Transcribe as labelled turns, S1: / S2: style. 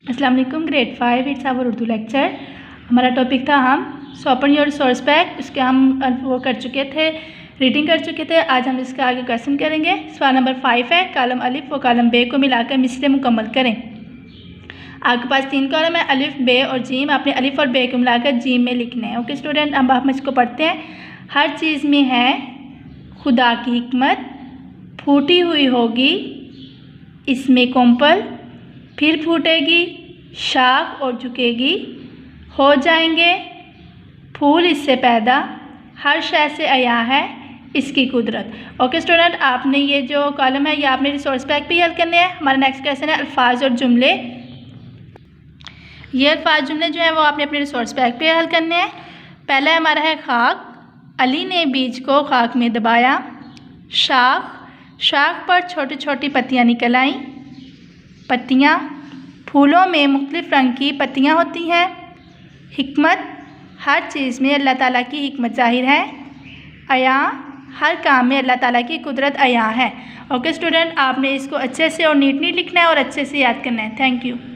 S1: अस्सलाम वालेकुम। Grade 5 it's our Urdu lecture. हमारा टॉपिक था हम ओपन योर सोर्स पैक। उसके हम वो कर चुके थे, रीडिंग कर चुके थे। आज हम इसका आगे क्वेश्चन करेंगे। सवाल नंबर 5 है, कॉलम अलिफ व कॉलम बे को मिलाकर मिसरे मुकम्मल करें। आपके पास 3 कॉलम है, अलिफ बे और जीम। आपने अलिफ और बे को मिलाकर जीम में लिखने हैं। ओके स्टूडेंट, अब हम इसको पढ़ते हैं। हर चीज़ में है खुदा की हिकमत, फूटी हुई होगी इसमें कोंपल, फिर फूटेगी शाख और झुकेगी, हो जाएंगे फूल इससे पैदा, हर शय से अया है इसकी कुदरत। ओके स्टूडेंट, आपने ये जो कॉलम है ये आपने रिसोर्स पैक पे हल करने हैं। हमारा नेक्स्ट क्वेश्चन है अल्फाज और जुमले। ये अल्फाज जुमले जो है वो आपने अपने रिसोर्स पैक पे हल करने हैं। पहला हमारा है खाक। अली ने बीज को खाक में दबाया। शाख, शाख पर छोटी छोटी पत्तियाँ निकल आईं। पत्तियाँ, फूलों में मुख्तलिफ़ रंग की पत्तियाँ होती हैं। हिकमत, हर चीज़ में अल्लाह ताला की हिकमत ज़ाहिर है। अया, हर काम में अल्लाह ताला की कुदरत अया है। ओके स्टूडेंट, आपने इसको अच्छे से और नीट लिखना है और अच्छे से याद करना है। Thank you.